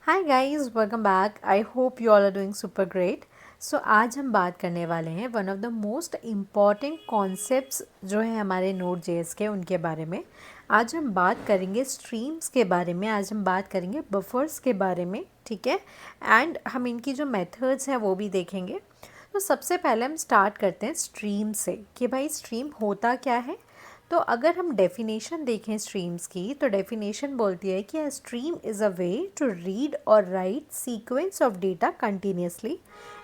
Hi guys, welcome back. I hope you all are doing super great. So आज हम बात करने वाले हैं one of the most important concepts जो है हमारे नोड जेएस के, उनके बारे में। आज हम बात करेंगे स्ट्रीम्स के बारे में, आज हम बात करेंगे बफर्स के बारे में, ठीक है। एंड हम इनकी जो मेथड्स हैं वो भी देखेंगे। तो सबसे पहले हम स्टार्ट करते हैं स्ट्रीम से कि भाई स्ट्रीम होता क्या है। तो अगर हम डेफिनेशन देखें स्ट्रीम्स की, तो डेफिनेशन बोलती है कि a stream is a way to read और write sequence of data continuously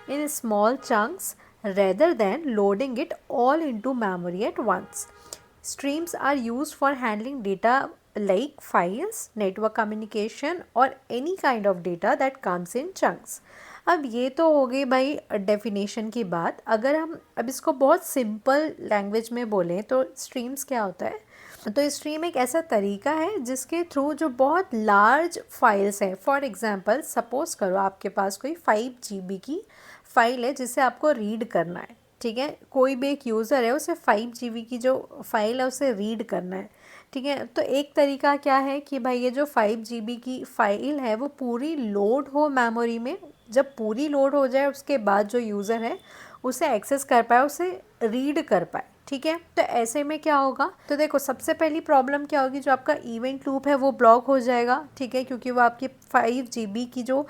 in small chunks rather than loading it all into memory at once. Streams are used for handling data like files, network communication or any kind of data that comes in chunks. अब ये तो हो गई भाई definition की बात। अगर हम अब इसको बहुत सिंपल लैंग्वेज में बोलें तो स्ट्रीम्स क्या होता है। तो स्ट्रीम एक ऐसा तरीका है जिसके थ्रू जो बहुत लार्ज फाइल्स हैं, फॉर एग्जांपल सपोज करो आपके पास कोई 5 GB की फ़ाइल है जिसे आपको रीड करना है, ठीक है। कोई भी एक यूज़र है, उसे 5 GB की जो फाइल है उसे रीड करना है, ठीक है। तो एक तरीका क्या है कि भाई ये जो 5 GB की फ़ाइल है वो पूरी लोड हो मेमोरी में। जब पूरी लोड हो जाए उसके बाद जो यूज़र है उसे एक्सेस कर पाए, उसे रीड कर पाए, ठीक है। तो ऐसे में क्या होगा, तो देखो सबसे पहली प्रॉब्लम क्या होगी, जो आपका इवेंट लूप है वो ब्लॉक हो जाएगा, ठीक है, क्योंकि वो आपकी 5 GB की जो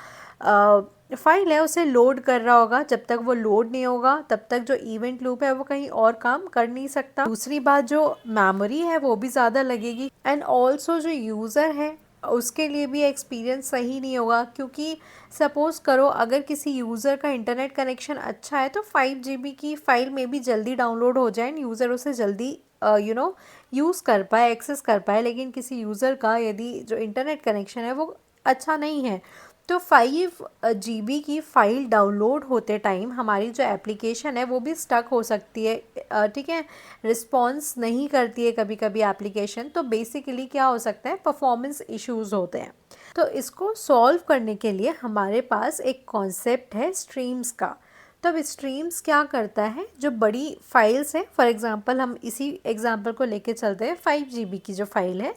फाइल है उसे लोड कर रहा होगा। जब तक वो लोड नहीं होगा तब तक जो इवेंट लूप है वो कहीं और काम कर नहीं सकता। दूसरी बात, जो मेमोरी है वो भी ज़्यादा लगेगी एंड ऑल्सो जो यूज़र है उसके लिए भी एक्सपीरियंस सही नहीं होगा, क्योंकि सपोज़ करो अगर किसी यूज़र का इंटरनेट कनेक्शन अच्छा है तो 5 GB की फ़ाइल में भी जल्दी डाउनलोड हो जाए एंड यूज़र उसे जल्दी यूज़ कर पाए, एक्सेस कर पाए। लेकिन किसी यूज़र का यदि जो इंटरनेट कनेक्शन है वो अच्छा नहीं है तो 5 GB की फ़ाइल डाउनलोड होते टाइम हमारी जो एप्लीकेशन है वो भी स्टक हो सकती है, ठीक है। रिस्पॉन्स नहीं करती है कभी कभी एप्लीकेशन। तो बेसिकली क्या हो सकता है, परफॉर्मेंस इश्यूज़ होते हैं। तो इसको सॉल्व करने के लिए हमारे पास एक कॉन्सेप्ट है स्ट्रीम्स का। तो अब स्ट्रीम्स क्या करता है, जो बड़ी फाइल्स हैं, फॉर एग्जांपल हम इसी एग्जांपल को लेके चलते हैं, 5 GB की जो फाइल है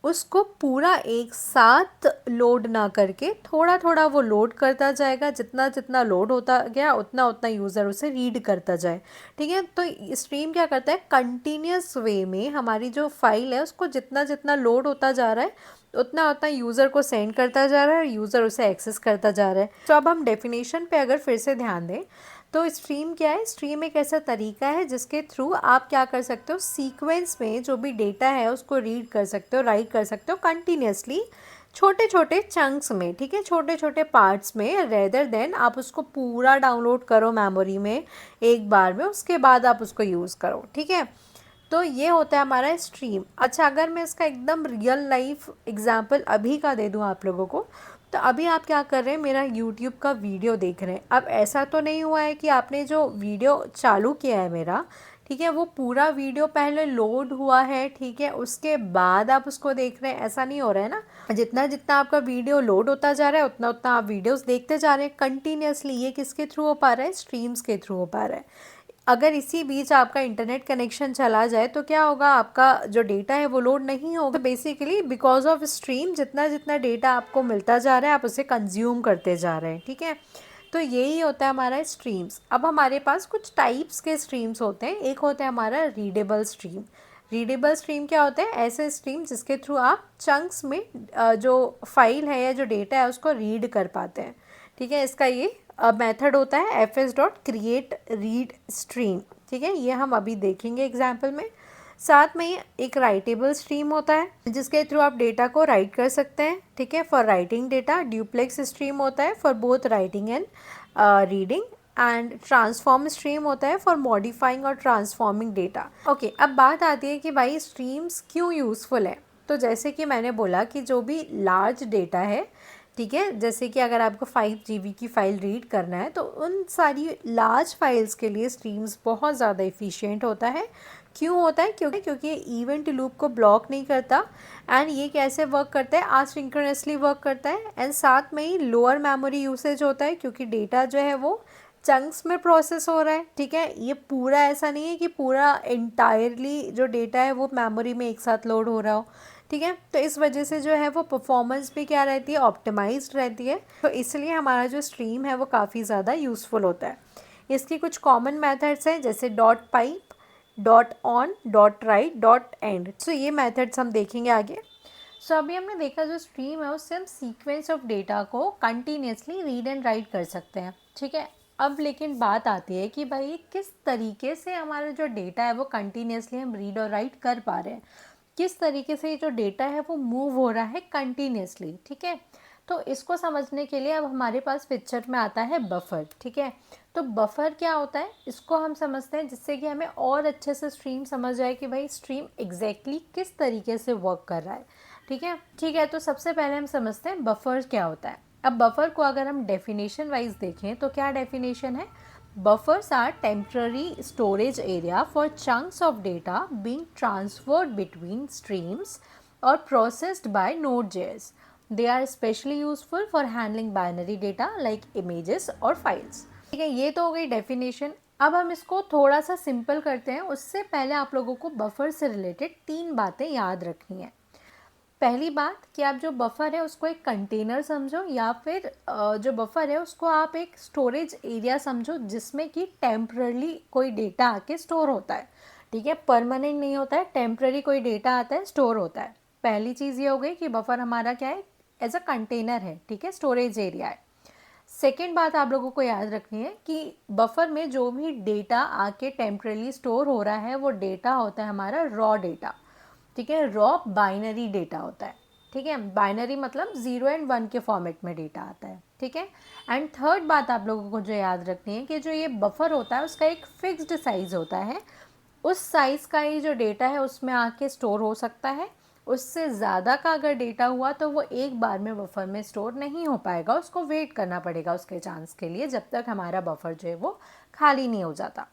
उसको पूरा एक साथ लोड ना करके थोड़ा थोड़ा वो लोड करता जाएगा। जितना जितना लोड होता गया उतना उतना यूज़र उसे रीड करता जाए, ठीक है। तो स्ट्रीम क्या करता है, कंटिन्यूस वे में हमारी जो फाइल है उसको जितना जितना लोड होता जा रहा है उतना उतना यूज़र को सेंड करता जा रहा है और यूज़र उसे एक्सेस करता जा रहा है। तो अब हम डेफिनेशन पे अगर फिर से ध्यान दें तो स्ट्रीम क्या है, स्ट्रीम एक ऐसा तरीका है जिसके थ्रू आप क्या कर सकते हो, सीक्वेंस में जो भी डेटा है उसको रीड कर सकते हो, राइट कर सकते हो कंटिन्यूसली, छोटे छोटे चंक्स में, ठीक है, छोटे छोटे पार्ट्स में, रेदर देन आप उसको पूरा डाउनलोड करो मेमोरी में एक बार में, उसके बाद आप उसको यूज़ करो, ठीक है। तो ये होता है हमारा स्ट्रीम। अच्छा, अगर मैं इसका एकदम रियल लाइफ एग्जांपल अभी का दे दूँ आप लोगों को, तो अभी आप क्या कर रहे हैं, मेरा यूट्यूब का वीडियो देख रहे हैं। अब ऐसा तो नहीं हुआ है कि आपने जो वीडियो चालू किया है मेरा, ठीक है, वो पूरा वीडियो पहले लोड हुआ है, ठीक है, उसके बाद आप उसको देख रहे हैं, ऐसा नहीं हो रहा है ना। जितना जितना आपका वीडियो लोड होता जा रहा है उतना उतना आप वीडियोस देखते जा रहे हैं कंटिन्यूसली। ये किसके थ्रू हो पा रहा है, स्ट्रीम्स के थ्रू हो पा रहा है। अगर इसी बीच आपका इंटरनेट कनेक्शन चला जाए तो क्या होगा, आपका जो डेटा है वो लोड नहीं होगा। तो बेसिकली बिकॉज ऑफ स्ट्रीम जितना जितना डेटा आपको मिलता जा रहा है आप उसे कंज्यूम करते जा रहे हैं, ठीक है। तो यही होता है हमारा स्ट्रीम्स। अब हमारे पास कुछ टाइप्स के स्ट्रीम्स होते हैं। एक होता है हमारा रीडेबल स्ट्रीम। रीडेबल स्ट्रीम क्या होता है, ऐसे स्ट्रीम जिसके थ्रू आप चंक्स में जो फाइल है या जो डेटा है उसको रीड कर पाते हैं, ठीक है। इसका ये मेथड होता है fs.create_read_stream, ठीक है, ये हम अभी देखेंगे एग्जाम्पल में। साथ में एक राइटेबल स्ट्रीम होता है जिसके थ्रू आप डेटा को राइट कर सकते हैं, ठीक है, for writing data. Duplex stream होता है for both writing and reading. And transform stream होता है फॉर मॉडिफाइंग और ट्रांसफॉर्मिंग डेटा। ओके, अब बात आती है कि भाई स्ट्रीम्स क्यों यूज़फुल है। तो जैसे कि मैंने बोला कि जो भी लार्ज डेटा है, ठीक है, जैसे कि अगर आपको 5 GB की फ़ाइल रीड करना है तो उन सारी लार्ज फाइल्स के लिए स्ट्रीम्स बहुत ज़्यादा इफ़िशियंट होता है। क्यों होता है, क्योंकि ये इवेंट लूप को ब्लॉक नहीं करता एंड ये कैसे वर्क करता है, आसिंक्रोनसली वर्क करता है एंड साथ में ही लोअर मेमोरी यूसेज होता है क्योंकि डेटा जो है वो चंक्स में प्रोसेस हो रहा है, ठीक है। ये पूरा ऐसा नहीं है कि पूरा इंटायरली जो डेटा है वो मेमोरी में एक साथ लोड हो रहा हो, ठीक है। तो इस वजह से जो है वो परफॉर्मेंस भी क्या रहती है, ऑप्टिमाइज्ड रहती है। तो इसलिए हमारा जो स्ट्रीम है वो काफ़ी ज़्यादा यूज़फुल होता है। इसकी कुछ कॉमन मेथड्स हैं, जैसे dot pipe, dot on, dot write, dot end. So ये मेथड्स हम देखेंगे आगे। सो अभी हमने देखा जो स्ट्रीम है उससे हम सीक्वेंस ऑफ डेटा को कंटिन्यूसली रीड एंड राइट कर सकते हैं, ठीक है। अब लेकिन बात आती है कि भाई किस तरीके से हमारा जो डेटा है वो कंटिन्यूसली हम रीड और राइट कर पा रहे हैं, किस तरीके से जो डेटा है वो मूव हो रहा है कंटिन्यूसली, ठीक है। तो इसको समझने के लिए अब हमारे पास पिक्चर में आता है बफर, ठीक है। तो बफर क्या होता है, इसको हम समझते हैं जिससे कि हमें और अच्छे से स्ट्रीम समझ आए कि भाई स्ट्रीम एग्जैक्टली किस तरीके से वर्क कर रहा है, ठीक है। ठीक है, तो सबसे पहले हम समझते हैं बफर क्या होता है। अब बफर को अगर हम डेफिनेशन वाइज देखें तो क्या डेफिनेशन है, buffers are temporary storage area for chunks of data being transferred between streams or processed by Node.js. They are especially useful for handling binary data like images or files. ठीक है, ये तो हो गई डेफिनेशन। अब हम इसको थोड़ा सा सिंपल करते हैं। उससे पहले आप लोगों को बफर से रिलेटेड 3 बातें याद रखनी है। पहली बात कि आप जो बफर है उसको एक कंटेनर समझो, या फिर जो बफर है उसको आप एक स्टोरेज एरिया समझो जिसमें कि टेम्पररी कोई डेटा आके स्टोर होता है, ठीक है। परमानेंट नहीं होता है, टेम्पररी कोई डेटा आता है, स्टोर होता है। पहली चीज़ ये हो गई कि बफर हमारा क्या है, एज अ कंटेनर है, ठीक है, स्टोरेज एरिया है। सेकेंड बात आप लोगों को याद रखनी है कि बफर में जो भी डेटा आके टेम्परली स्टोर हो रहा है वो डेटा होता है हमारा रॉ डेटा, ठीक है। रॉ बाइनरी डेटा होता है, ठीक है। बाइनरी मतलब 0 एंड 1 के फॉर्मेट में डेटा आता है, ठीक है। एंड थर्ड बात आप लोगों को जो याद रखनी है कि जो ये बफर होता है उसका एक फिक्स्ड साइज़ होता है। उस साइज़ का ही जो डेटा है उसमें आके स्टोर हो सकता है। उससे ज़्यादा का अगर डेटा हुआ तो वो एक बार में बफर में स्टोर नहीं हो पाएगा, उसको वेट करना पड़ेगा उसके चांस के लिए जब तक हमारा बफर जो है वो खाली नहीं हो जाता,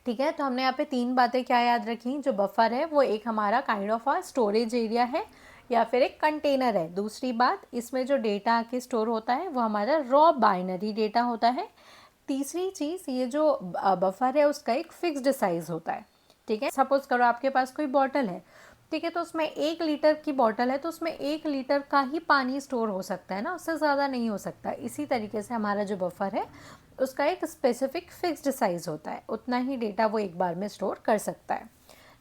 ठीक है। तो हमने यहाँ पे 3 बातें क्या याद रखी, जो बफर है वो एक हमारा kind of uh storage area है या फिर एक कंटेनर है। दूसरी बात, इसमें जो डेटा आके स्टोर होता है वो हमारा रॉ बाइनरी डेटा होता है। तीसरी चीज़, ये जो बफर है उसका एक फिक्स्ड साइज़ होता है, ठीक है। सपोज करो आपके पास कोई बॉटल है, ठीक है, तो उसमें 1 लीटर की बॉटल है तो उसमें 1 लीटर का ही पानी स्टोर हो सकता है ना, उससे ज़्यादा नहीं हो सकता। इसी तरीके से हमारा जो बफर है उसका एक स्पेसिफिक फिक्स्ड साइज़ होता है, उतना ही डेटा वो एक बार में स्टोर कर सकता है,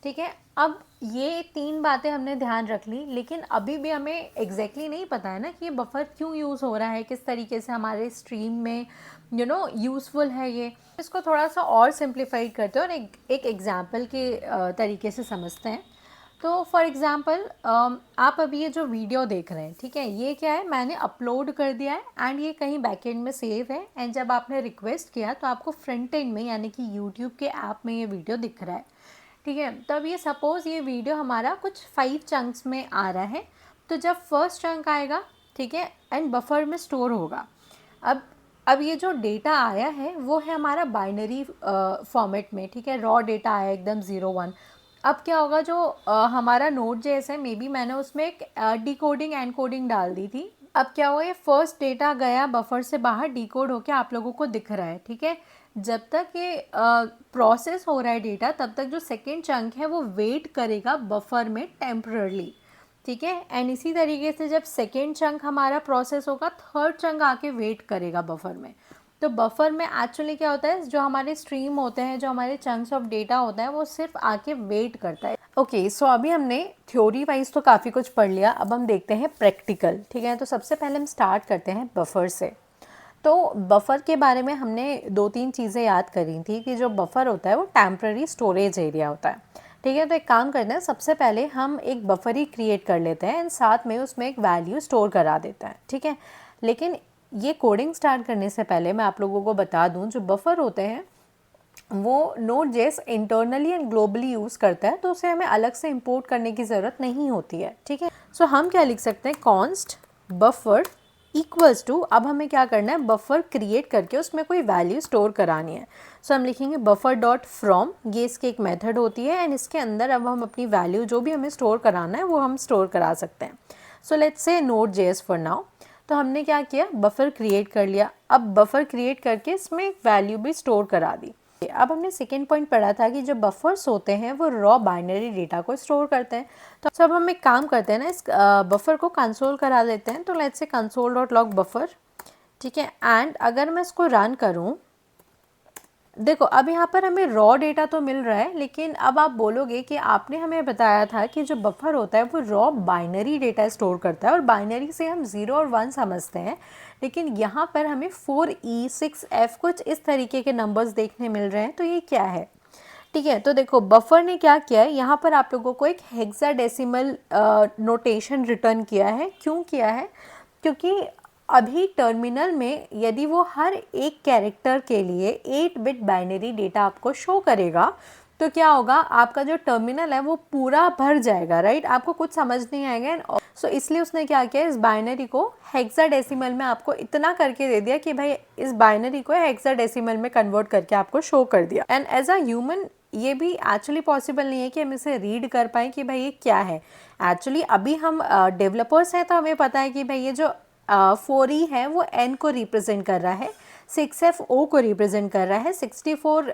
ठीक है। अब ये 3 बातें हमने ध्यान रख ली, लेकिन अभी भी हमें एग्जैक्टली नहीं पता है ना कि ये बफर क्यों यूज़ हो रहा है, किस तरीके से हमारे स्ट्रीम में यूज़फुल है ये। इसको थोड़ा सा और सिंप्लीफाइड करते हैं और एक एग्जाम्पल के तरीके से समझते हैं। तो फॉर एग्ज़ाम्पल आप अभी ये जो वीडियो देख रहे हैं, ठीक है, ये क्या है, मैंने अपलोड कर दिया है एंड ये कहीं बैकएंड में सेव है। एंड जब आपने रिक्वेस्ट किया तो आपको फ्रंट एंड में यानी कि यूट्यूब के ऐप में ये वीडियो दिख रहा है, ठीक है। तब ये सपोज़ ये वीडियो हमारा कुछ 5 चंक्स में आ रहा है। तो जब फर्स्ट चंक आएगा, ठीक है, एंड बफर में स्टोर होगा। अब ये जो डेटा आया है वो है हमारा बाइनरी फॉर्मेट में, ठीक है, रॉ डेटा आया एकदम 0-1। अब क्या होगा, जो हमारा Node.js है, मे बी मैंने उसमें एक डिकोडिंग एनकोडिंग डाल दी थी। अब क्या हुआ, ये फर्स्ट डेटा गया बफर से बाहर, डिकोड होकर आप लोगों को दिख रहा है, ठीक है। जब तक ये प्रोसेस हो रहा है डेटा, तब तक जो सेकेंड चंक है वो वेट करेगा बफर में टेम्पररली, ठीक है। एंड इसी तरीके से जब सेकेंड चंक हमारा प्रोसेस होगा, थर्ड चंक आके वेट करेगा बफर में। तो बफर में एक्चुअली क्या होता है, जो हमारे स्ट्रीम होते हैं, जो हमारे चंक्स ऑफ डेटा होता है, वो सिर्फ आके वेट करता है। ओके, सो अभी हमने थ्योरी वाइज तो काफ़ी कुछ पढ़ लिया, अब हम देखते हैं प्रैक्टिकल, ठीक है। तो सबसे पहले हम स्टार्ट करते हैं बफर से। तो बफर के बारे में हमने 2-3 चीज़ें याद करी थी कि जो बफर होता है वो टेम्पररी स्टोरेज एरिया होता है, ठीक है। तो एक काम करते हैं, सबसे पहले हम एक बफर ही क्रिएट कर लेते हैं एंड साथ में उसमें एक वैल्यू स्टोर करा देते हैं, ठीक है। लेकिन ये कोडिंग स्टार्ट करने से पहले मैं आप लोगों को बता दूं, जो बफर होते हैं वो Node.js internally and globally use करता है, तो उसे हमें अलग से इंपोर्ट करने की ज़रूरत नहीं होती है, ठीक है। सो हम क्या लिख सकते हैं, कॉन्स्ट बफर इक्वल्स टू, अब हमें क्या करना है, बफर क्रिएट करके उसमें कोई वैल्यू स्टोर करानी है। सो हम लिखेंगे बफर डॉट फ्रॉम, ये इसकी एक मेथड होती है एंड इसके अंदर अब हम अपनी वैल्यू जो भी हमें स्टोर कराना है वो हम स्टोर करा सकते हैं। So let's say Node.js for now. तो हमने क्या किया, बफर क्रिएट कर लिया। अब बफर क्रिएट करके इसमें एक वैल्यू भी स्टोर करा दी। अब हमने सेकेंड पॉइंट पढ़ा था कि जो बफर्स होते हैं वो रॉ बाइनरी डेटा को स्टोर करते हैं। तो अब हम एक काम करते हैं ना, इस बफर को कंसोल करा लेते हैं। तो let's say console dot log buffer, ठीक है। एंड अगर मैं इसको रन करूं, देखो अब यहाँ पर हमें रॉ डेटा तो मिल रहा है, लेकिन अब आप बोलोगे कि आपने हमें बताया था कि जो बफर होता है वो रॉ बाइनरी डेटा स्टोर करता है, और बाइनरी से हम 0 और 1 समझते हैं, लेकिन यहाँ पर हमें 4E 6F कुछ इस तरीके के नंबर्स देखने मिल रहे हैं। तो ये क्या है? ठीक है, तो देखो बफर ने क्या किया है, यहाँ पर आप लोगों को एक हेक्साडेसिमल नोटेशन रिटर्न किया है। क्यों किया है? क्योंकि अभी टर्मिनल में यदि वो हर एक कैरेक्टर के लिए 8 बिट बाइनरी डेटा आपको शो करेगा, तो क्या होगा, आपका जो टर्मिनल है वो पूरा भर जाएगा, राइट? आपको कुछ समझ नहीं आएगा। सो इसलिए उसने क्या किया, इस बाइनरी को हेक्साडेसिमल में आपको इतना करके दे दिया कि भाई इस बाइनरी को हेक्साडेसिमल में कन्वर्ट करके आपको शो कर दिया। एंड एज अ ह्यूमन ये भी एक्चुअली पॉसिबल नहीं है कि हम इसे रीड कर पाएँ कि भाई ये क्या है। एक्चुअली अभी हम डेवलपर्स हैं तो हमें पता है कि भाई ये जो 4E है वो N को रिप्रेजेंट कर रहा है, 6F O को रिप्रेजेंट कर रहा है, 64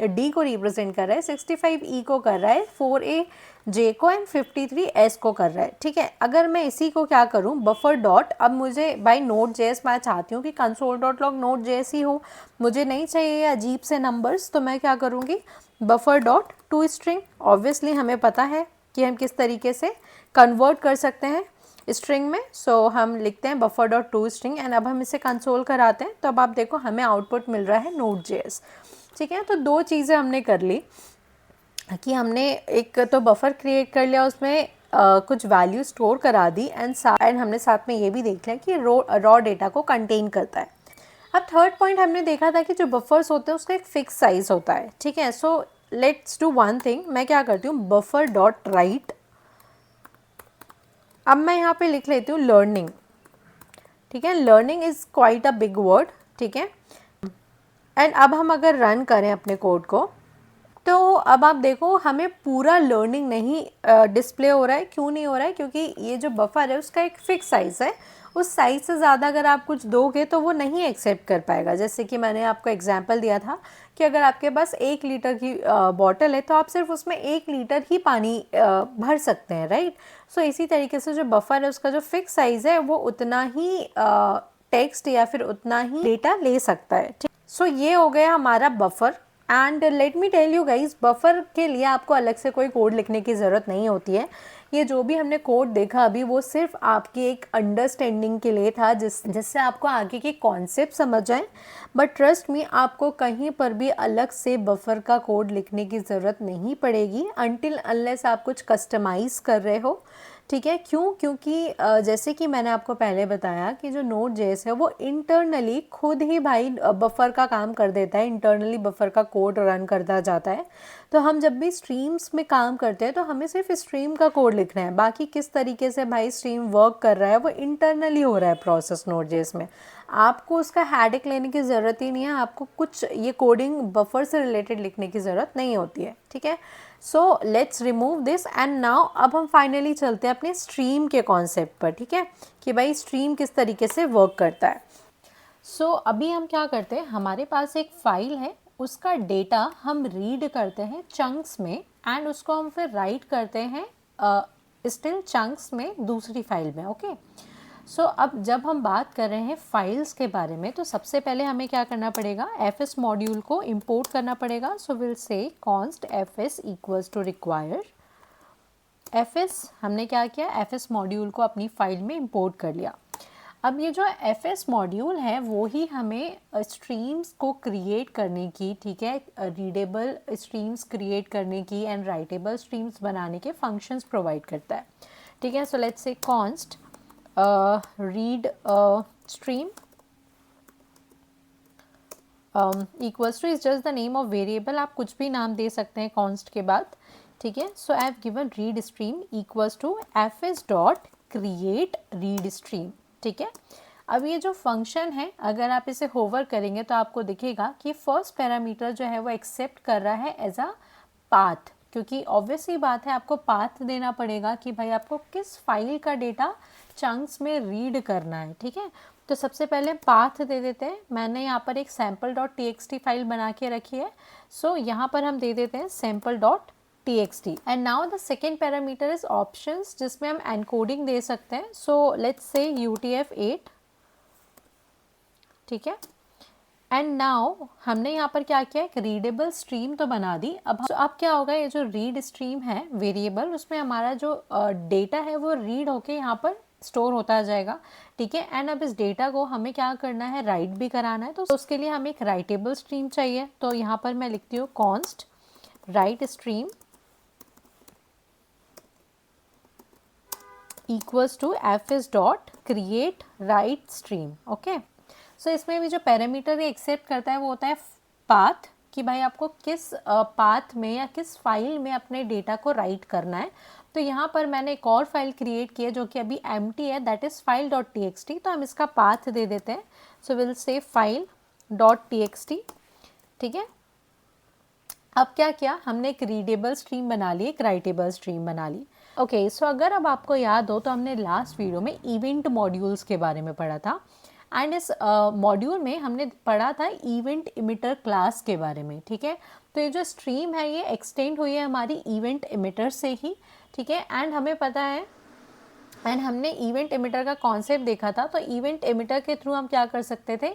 D को रिप्रेजेंट कर रहा है, 65 E को कर रहा है, 4A J को एंड 53 S को कर रहा है। ठीक है, अगर मैं इसी को क्या करूं, बफर डॉट, अब मुझे बाई नोट जेएस मैं चाहती हूँ कि console dot log node JS ही हो, मुझे नहीं चाहिए अजीब से नंबर्स, तो मैं क्या करूँगी, buffer dot to string. Obviously हमें पता है कि हम किस तरीके से कन्वर्ट कर सकते हैं स्ट्रिंग में। सो हम लिखते हैं buffer dot to string and अब हम इसे कंसोल कराते हैं। तो अब आप देखो हमें आउटपुट मिल रहा है नोट जेएस। ठीक है, तो दो चीज़ें हमने कर ली कि हमने एक तो बफर क्रिएट कर लिया, उसमें कुछ वैल्यू स्टोर करा दी, एंड हमने साथ में ये भी देख लिया कि रॉ डेटा को कंटेन करता है। अब थर्ड पॉइंट हमने देखा था कि जो बफर्स होते हैं उसका एक फिक्स साइज होता है। ठीक है, so let's do one thing, मैं क्या करती हूँ, बफर डॉट राइट, अब मैं यहाँ पे लिख लेती हूँ लर्निंग। ठीक है, learning is quite a big word. ठीक है, एंड अब हम अगर रन करें अपने कोड को, तो अब आप देखो हमें पूरा लर्निंग नहीं डिस्प्ले हो रहा है। क्यों नहीं हो रहा है? क्योंकि ये जो बफर है उसका एक फिक्स साइज़ है, उस साइज़ से ज़्यादा अगर आप कुछ दोगे तो वो नहीं एक्सेप्ट कर पाएगा। जैसे कि मैंने आपको एग्जांपल दिया था कि अगर आपके पास 1 लीटर की बॉटल है तो आप सिर्फ उसमें 1 लीटर ही पानी भर सकते हैं, राइट? सो इसी तरीके से जो बफर है उसका जो फिक्स साइज़ है वो उतना ही टेक्स्ट या फिर उतना ही डेटा ले सकता है। सो ये हो गया हमारा buffer. And let me tell you guys, buffer के लिए आपको अलग से कोई कोड लिखने की ज़रूरत नहीं होती है। ये जो भी हमने कोड देखा अभी वो सिर्फ आपकी एक अंडरस्टैंडिंग के लिए था, जिससे आपको आगे के कॉन्सेप्ट समझ आए। बट ट्रस्ट मी, आपको कहीं पर भी अलग से बफर का कोड लिखने की ज़रूरत नहीं पड़ेगी अनटिल अनलेस आप कुछ कस्टमाइज़ कर रहे हो। ठीक है, क्यों? क्योंकि जैसे कि मैंने आपको पहले बताया कि जो नोड जेएस है वो इंटरनली खुद ही भाई बफर का काम कर देता है, इंटरनली बफर का कोड रन करता जाता है। तो हम जब भी स्ट्रीम्स में काम करते हैं तो हमें सिर्फ स्ट्रीम का कोड लिखना है, बाकी किस तरीके से भाई स्ट्रीम वर्क कर रहा है वो इंटरनली हो रहा है प्रोसेस नोड जेएस में। आपको उसका हेडेक लेने की ज़रूरत ही नहीं है, आपको कुछ ये कोडिंग बफर से रिलेटेड लिखने की ज़रूरत नहीं होती है। ठीक है, so let's remove this and now अब हम फाइनली चलते हैं अपने स्ट्रीम के कॉन्सेप्ट पर। ठीक है, कि भाई स्ट्रीम किस तरीके से वर्क करता है। सो अभी हम क्या करते हैं, हमारे पास एक फाइल है, उसका डेटा हम रीड करते हैं चंक्स में एंड उसको हम फिर राइट करते हैं स्टिल चंक्स में दूसरी फाइल में। ओके, सो अब जब हम बात कर रहे हैं फाइल्स के बारे में, तो सबसे पहले हमें क्या करना पड़ेगा, fs मॉड्यूल को इंपोर्ट करना पड़ेगा। So will say const fs equals to require fs। हमने क्या किया, fs मॉड्यूल को अपनी फाइल में इंपोर्ट कर लिया। अब ये जो fs मॉड्यूल है वो ही हमें स्ट्रीम्स को क्रिएट करने की, ठीक है, रीडेबल स्ट्रीम्स क्रिएट करने की एंड राइटेबल स्ट्रीम्स बनाने के फंक्शंस प्रोवाइड करता है। ठीक है, so let's say const read stream equals to is just the name of variable, आप कुछ भी नाम दे सकते हैं const के बाद। ठीक है, so I have given read stream equals to fs dot create read stream। ठीक है, अब ये जो फंक्शन है अगर आप इसे होवर करेंगे तो आपको दिखेगा कि फर्स्ट पैरामीटर जो है वो एक्सेप्ट कर रहा है एज अ पाथ, क्योंकि ऑब्वियस ही बात है आपको पाथ देना पड़ेगा कि भाई आपको किस फाइल का डेटा चंक्स में रीड करना है। ठीक है, तो सबसे पहले पाथ दे देते हैं। मैंने यहाँ पर एक sample.txt फाइल बना के रखी है, सो यहाँ पर हम दे देते हैं sample.txt। And now the second parameter is options, जिसमें हम एनकोडिंग दे सकते हैं। सो लेट्स से UTF-8, ठीक है। एंड नाउ हमने यहाँ पर क्या किया, एक रीडेबल स्ट्रीम तो बना दी। अब क्या होगा, ये जो रीड स्ट्रीम है वेरिएबल, उसमें हमारा जो डेटा है वो रीड होके यहाँ पर स्टोर होता जाएगा, ठीक है। एंड अब इस डेटा को हमें क्या करना है, राइट भी कराना है। तो उसके लिए हमें एक राइटेबल स्ट्रीम चाहिए। तो यहाँ पर मैं लिखती हूँ const write stream equals to fs dot create write stream, okay. So इसमें भी जो पैरामीटर ये एक्सेप्ट करता है वो होता है पाथ, कि भाई आपको किस पाथ में या किस फाइल में अपने डेटा को राइट करना है। तो यहाँ पर मैंने एक और फाइल क्रिएट की है जो कि अभी एम्प्टी है, दैट इज़ file.txt। तो हम इसका पाथ दे देते हैं। सो विल से file.txt, ठीक है। अब क्या किया, हमने एक रीडेबल स्ट्रीम बना ली, एक राइटेबल स्ट्रीम बना ली, ओके। सो अगर अब आपको याद हो तो हमने लास्ट वीडियो में इवेंट मॉड्यूल्स के बारे में पढ़ा था। एंड इस मॉड्यूल में हमने पढ़ा था इवेंट इमिटर क्लास के बारे में, ठीक है। तो ये जो स्ट्रीम है ये एक्सटेंड हुई है हमारी इवेंट इमिटर से ही, ठीक है। एंड हमें पता है, एंड हमने इवेंट इमिटर का कॉन्सेप्ट देखा था। तो इवेंट इमिटर के थ्रू हम क्या कर सकते थे,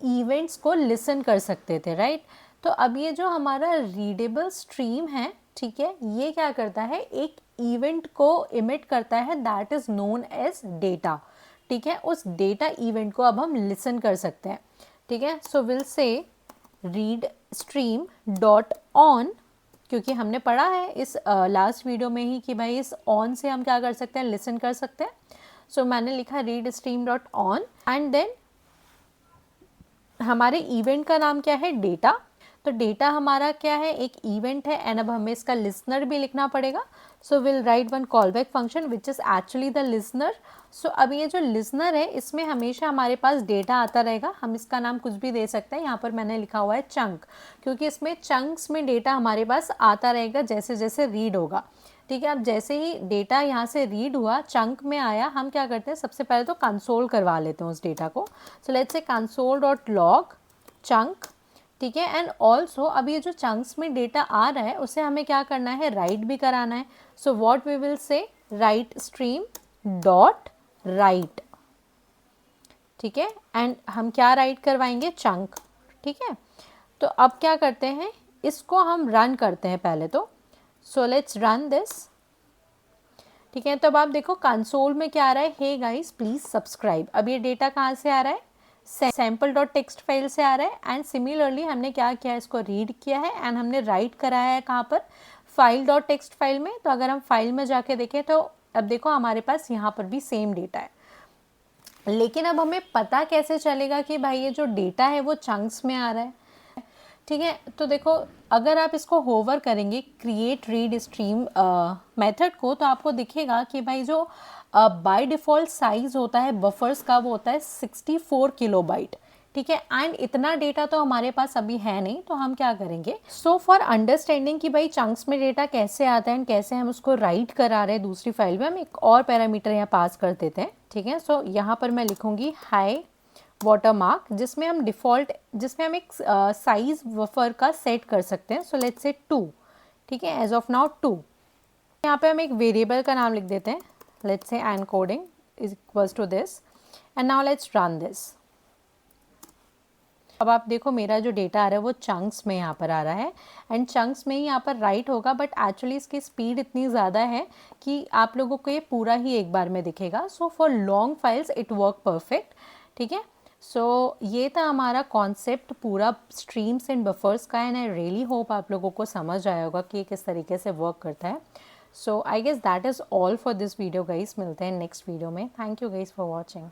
इवेंट्स को लिसन कर सकते थे, राइट। तो अब ये जो हमारा रीडेबल स्ट्रीम है, ठीक है, ये क्या करता है, एक इवेंट को इमिट करता है, that is known as data, ठीक है। उस डेटा इवेंट को अब हम लिसन कर सकते हैं, ठीक है। सो विल से रीड स्ट्रीम डॉट ऑन, क्योंकि हमने पढ़ा है इस लास्ट वीडियो में ही कि भाई इस ऑन से हम क्या कर सकते हैं, लिसन कर सकते हैं। सो मैंने लिखा read stream dot on, and then हमारे इवेंट का नाम क्या है, डेटा। तो डेटा हमारा क्या है, एक इवेंट है। एंड अब हमें इसका लिसनर भी लिखना पड़ेगा। So will write one callback function which is actually the listener. सो अब ये जो लिसनर है इसमें हमेशा हमारे पास डेटा आता रहेगा। हम इसका नाम कुछ भी दे सकते हैं। यहाँ पर मैंने लिखा हुआ है चंक, क्योंकि इसमें चंक्स में डेटा हमारे पास आता रहेगा जैसे जैसे रीड होगा, ठीक है। अब जैसे ही डेटा यहाँ से रीड हुआ, चंक में आया, हम क्या करते हैं, सबसे पहले तो कंसोल करवा लेते हैं उस डेटा को। So let's say console dot log chunk, ठीक है। एंड ऑल्सो अब ये जो चंक्स में डेटा आ रहा है उसे हमें क्या करना है, राइट भी कराना है। So what we will say, write stream dot write, ठीक है। एंड हम क्या राइट करवाएंगे, चंक, ठीक है। तो अब क्या करते हैं, इसको हम रन करते हैं पहले तो। सो लेट्स रन दिस, ठीक है। तो अब आप देखो कंसोल में क्या आ रहा है, हे गाइस प्लीज सब्सक्राइब। अब ये डेटा कहाँ से आ रहा है, sample.txt फाइल से आ रहा है। एंड सिमिलरली हमने क्या किया, इसको रीड किया है एंड हमने राइट कराया है कहाँ पर, file.txt फाइल में। तो अगर हम फाइल में जाके देखें तो अब देखो हमारे पास यहाँ पर भी सेम डेटा है। लेकिन अब हमें पता कैसे चलेगा कि भाई ये जो डेटा है वो चंक्स में आ रहा है, ठीक है। तो देखो अगर आप इसको होवर करेंगे क्रिएट रीड स्ट्रीम मेथड को, तो आपको दिखेगा कि भाई जो बाय डिफ़ॉल्ट साइज़ होता है बफर्स का वो होता है 64 किलोबाइट, ठीक है। एंड इतना डेटा तो हमारे पास अभी है नहीं। तो हम क्या करेंगे, सो फॉर अंडरस्टैंडिंग कि भाई चंक्स में डेटा कैसे आता है एंड कैसे हम उसको राइट करा रहे हैं दूसरी फाइल में, हम एक और पैरामीटर यहाँ पास कर देते हैं, ठीक है। सो यहाँ पर मैं लिखूँगी हाई वाटरमार्क, जिसमें हम डिफ़ॉल्ट, जिसमें हम एक साइज बफर का सेट कर सकते हैं। सो लेट्स से 2, ठीक है, एज ऑफ नाउ 2। यहाँ पे हम एक वेरिएबल का नाम लिख देते हैं, let's say encoding is equals to this. And now let's run this. अब आप देखो मेरा जो डेटा आ रहा है वो चंक्स में यहाँ पर आ रहा है एंड चंक्स में ही यहाँ पर राइट होगा, बट एक्चुअली इसकी स्पीड इतनी ज़्यादा है कि आप लोगों को ये पूरा ही एक बार में दिखेगा। So for long files it work perfect, ठीक है। सो ये था हमारा कॉन्सेप्ट पूरा स्ट्रीम्स एंड बफर्स का। एंड आई रियली होप आप लोगों को समझ आया होगा कि ये किस तरीके से वर्क करता है। So I guess that is all for this video guys. मिलते हैं नेक्स्ट वीडियो में। Thank you guys for watching.